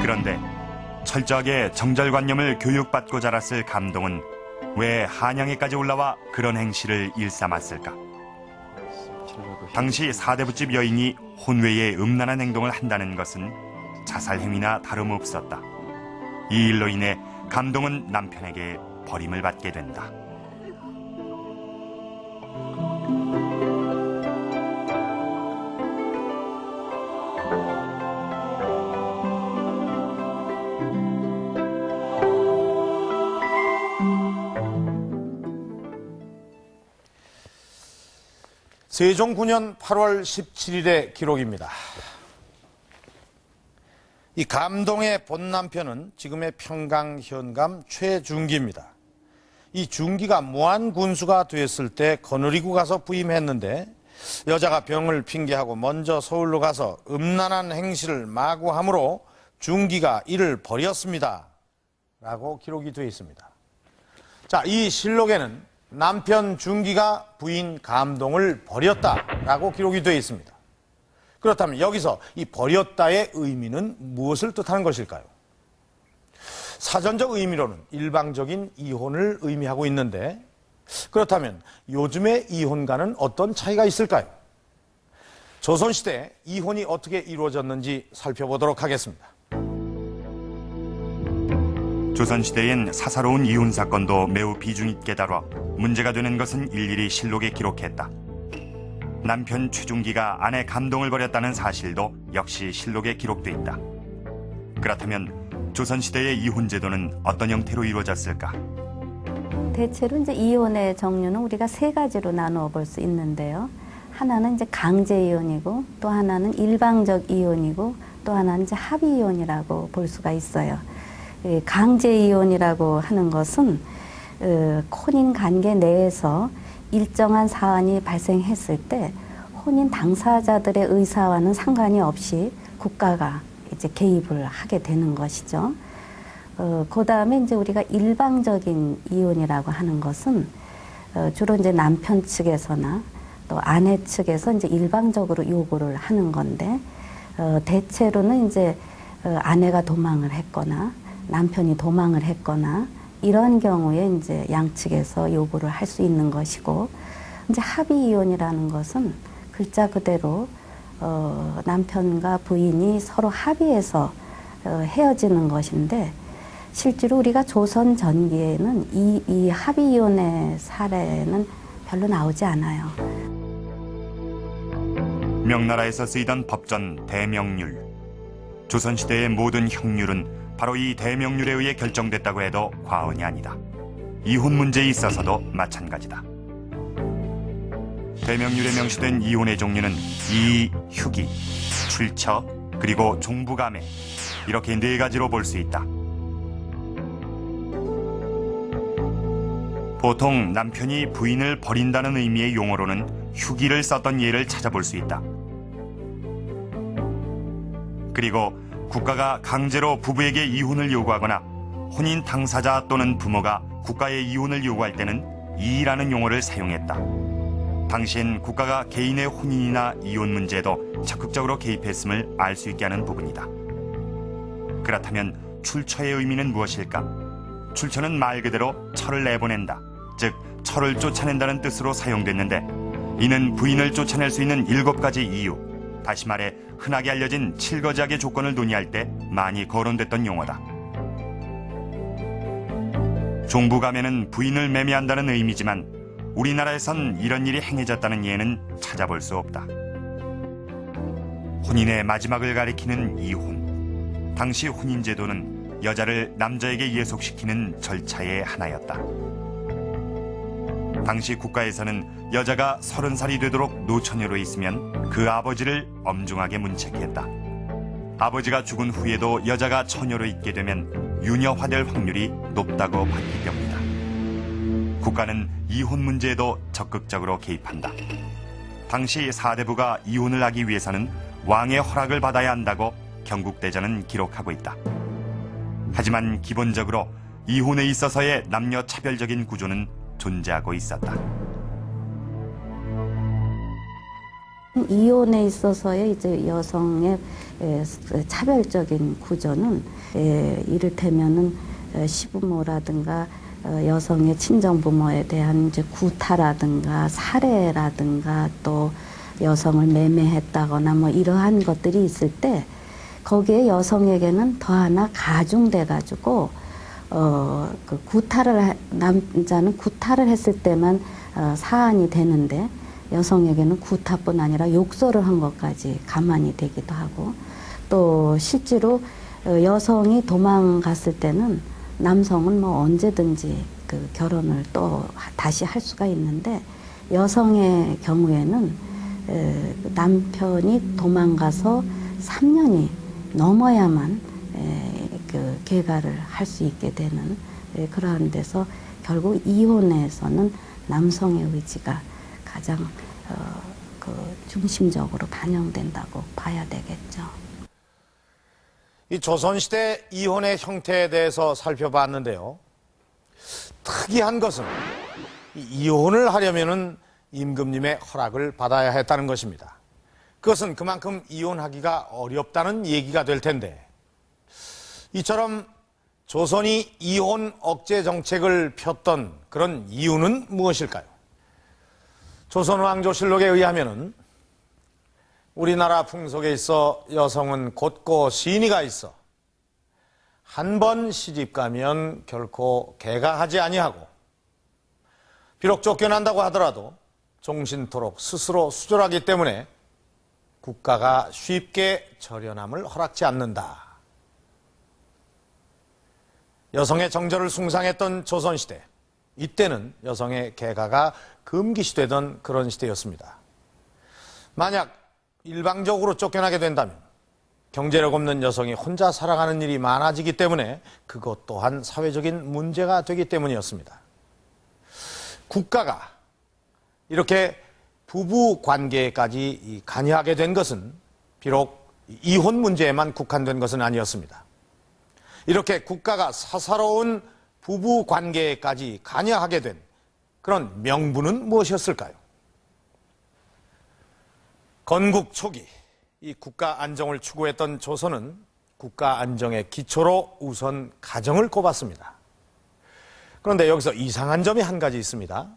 그런데 철저하게 정절관념을 교육받고 자랐을 감동은 왜 한양에까지 올라와 그런 행실을 일삼았을까? 당시 사대부집 여인이 혼외에 음란한 행동을 한다는 것은 자살 행위나 다름없었다. 이 일로 인해 감동은 남편에게 버림을 받게 된다. 세종 9년 8월 17일의 기록입니다. 이 감동의 본 남편은 지금의 평강 현감 최중기입니다. 이 중기가 무한군수가 됐을 때 거느리고 가서 부임했는데 여자가 병을 핑계하고 먼저 서울로 가서 음란한 행실을 마구 함으로 중기가 이를 버렸습니다. 라고 기록이 되어 있습니다. 자, 이 실록에는 남편 중기가 부인 감동을 버렸다라고 기록이 되어 있습니다. 그렇다면 여기서 이 버렸다의 의미는 무엇을 뜻하는 것일까요? 사전적 의미로는 일방적인 이혼을 의미하고 있는데 그렇다면 요즘의 이혼과는 어떤 차이가 있을까요? 조선시대 이혼이 어떻게 이루어졌는지 살펴보도록 하겠습니다. 조선시대엔 사사로운 이혼 사건도 매우 비중 있게 다뤄 문제가 되는 것은 일일이 실록에 기록했다. 남편 최중기가 아내 감동을 버렸다는 사실도 역시 실록에 기록돼 있다. 그렇다면 조선시대의 이혼 제도는 어떤 형태로 이루어졌을까? 대체로 이제 이혼의 종류는 우리가 세 가지로 나누어 볼 수 있는데요. 하나는 이제 강제 이혼이고, 또 하나는 일방적 이혼이고, 또 하나는 이제 합의 이혼이라고 볼 수가 있어요. 강제 이혼이라고 하는 것은 혼인 관계 내에서 일정한 사안이 발생했을 때 혼인 당사자들의 의사와는 상관이 없이 국가가 이제 개입을 하게 되는 것이죠. 그 다음에 이제 우리가 일방적인 이혼이라고 하는 것은 주로 이제 남편 측에서나 또 아내 측에서 이제 일방적으로 요구를 하는 건데 대체로는 이제 아내가 도망을 했거나 남편이 도망을 했거나 이런 경우에 이제 양측에서 요구를 할 수 있는 것이고, 이제 합의 이혼이라는 것은 글자 그대로 남편과 부인이 서로 합의해서 헤어지는 것인데, 실제로 우리가 조선 전기에는 이 합의 이혼의 사례는 별로 나오지 않아요. 명나라에서 쓰이던 법전 대명률. 조선시대의 모든 형률은 바로 이 대명률에 의해 결정됐다고 해도 과언이 아니다. 이혼 문제에 있어서도 마찬가지다. 대명률에 명시된 이혼의 종류는 이의, 휴기, 출처, 그리고 종부감해 이렇게 네 가지로 볼 수 있다. 보통 남편이 부인을 버린다는 의미의 용어로는 휴기를 썼던 예를 찾아볼 수 있다. 그리고 국가가 강제로 부부에게 이혼을 요구하거나 혼인 당사자 또는 부모가 국가에 이혼을 요구할 때는 이의라는 용어를 사용했다. 당시엔 국가가 개인의 혼인이나 이혼 문제에도 적극적으로 개입했음을 알 수 있게 하는 부분이다. 그렇다면 출처의 의미는 무엇일까? 출처는 말 그대로 철을 내보낸다, 즉 철을 쫓아낸다는 뜻으로 사용됐는데 이는 부인을 쫓아낼 수 있는 7가지 이유, 다시 말해 흔하게 알려진 7거지악의 조건을 논의할 때 많이 거론됐던 용어다. 종부감해는 부인을 매매한다는 의미지만 우리나라에선 이런 일이 행해졌다는 예는 찾아볼 수 없다. 혼인의 마지막을 가리키는 이혼. 당시 혼인제도는 여자를 남자에게 예속시키는 절차의 하나였다. 당시 국가에서는 여자가 30살이 되도록 노처녀로 있으면 그 아버지를 엄중하게 문책했다. 아버지가 죽은 후에도 여자가 처녀로 있게 되면 유녀화될 확률이 높다고 봤기 때문이다. 국가는 이혼 문제에도 적극적으로 개입한다. 당시 사대부가 이혼을 하기 위해서는 왕의 허락을 받아야 한다고 경국대전은 기록하고 있다. 하지만 기본적으로 이혼에 있어서의 남녀 차별적인 구조는 존재하고 있었다. 이혼에 있어서의 이제 여성의 차별적인 구조는 이를테면은 시부모라든가 여성의 친정부모에 대한 이제 구타라든가 살해라든가 또 여성을 매매했다거나 뭐 이러한 것들이 있을 때 거기에 여성에게는 더 하나 가중돼 가지고 그 남자는 구타를 했을 때만 사안이 되는데 여성에게는 구타뿐 아니라 욕설을 한 것까지 가만히 되기도 하고 또 실제로 여성이 도망갔을 때는 남성은 뭐 언제든지 그 결혼을 또 다시 할 수가 있는데 여성의 경우에는 남편이 도망가서 3년이 넘어야만 그 개가를 할 수 있게 되는 그러한 데서 결국 이혼에서는 남성의 의지가 가장 그 중심적으로 반영된다고 봐야 되겠죠. 이 조선시대 이혼의 형태에 대해서 살펴봤는데요. 특이한 것은 이혼을 하려면은 임금님의 허락을 받아야 했다는 것입니다. 그것은 그만큼 이혼하기가 어렵다는 얘기가 될 텐데 이처럼 조선이 이혼 억제 정책을 폈던 그런 이유는 무엇일까요? 조선왕조실록에 의하면은 우리나라 풍속에 있어 여성은 곧고 시니가 있어 한 번 시집 가면 결코 개가하지 아니하고 비록 쫓겨난다고 하더라도 종신토록 스스로 수절하기 때문에 국가가 쉽게 절연함을 허락지 않는다. 여성의 정절을 숭상했던 조선시대, 이때는 여성의 개가가 금기시되던 그런 시대였습니다. 만약 일방적으로 쫓겨나게 된다면 경제력 없는 여성이 혼자 살아가는 일이 많아지기 때문에 그것 또한 사회적인 문제가 되기 때문이었습니다. 국가가 이렇게 부부 관계까지 관여하게 된 것은 비록 이혼 문제에만 국한된 것은 아니었습니다. 이렇게 국가가 사사로운 부부 관계까지 관여하게 된 그런 명분은 무엇이었을까요? 건국 초기 이 국가 안정을 추구했던 조선은 국가 안정의 기초로 우선 가정을 꼽았습니다. 그런데 여기서 이상한 점이 한 가지 있습니다.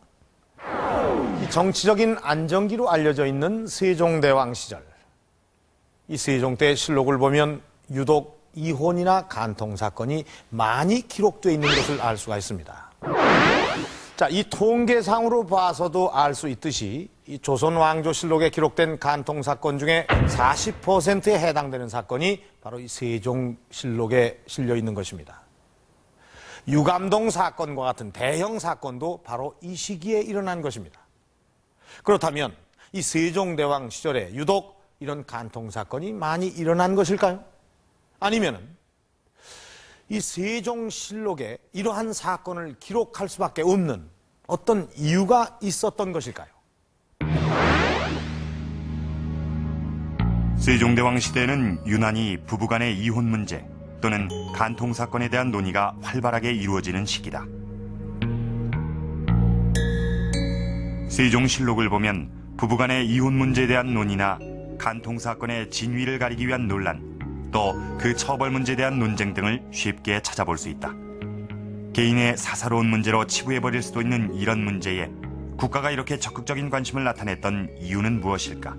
이 정치적인 안정기로 알려져 있는 세종대왕 시절, 이 세종 때 실록을 보면 유독 이혼이나 간통 사건이 많이 기록되어 있는 것을 알 수가 있습니다. 자, 이 통계상으로 봐서도 알 수 있듯이 이 조선왕조실록에 기록된 간통 사건 중에 40%에 해당되는 사건이 바로 이 세종실록에 실려 있는 것입니다. 유감동 사건과 같은 대형 사건도 바로 이 시기에 일어난 것입니다. 그렇다면 이 세종대왕 시절에 유독 이런 간통 사건이 많이 일어난 것일까요? 아니면은 이 세종실록에 이러한 사건을 기록할 수밖에 없는 어떤 이유가 있었던 것일까요? 세종대왕 시대에는 유난히 부부간의 이혼 문제 또는 간통 사건에 대한 논의가 활발하게 이루어지는 시기다. 세종실록을 보면 부부간의 이혼 문제에 대한 논의나 간통 사건의 진위를 가리기 위한 논란, 또 그 처벌 문제에 대한 논쟁 등을 쉽게 찾아볼 수 있다. 개인의 사사로운 문제로 치부해버릴 수도 있는 이런 문제에 국가가 이렇게 적극적인 관심을 나타냈던 이유는 무엇일까?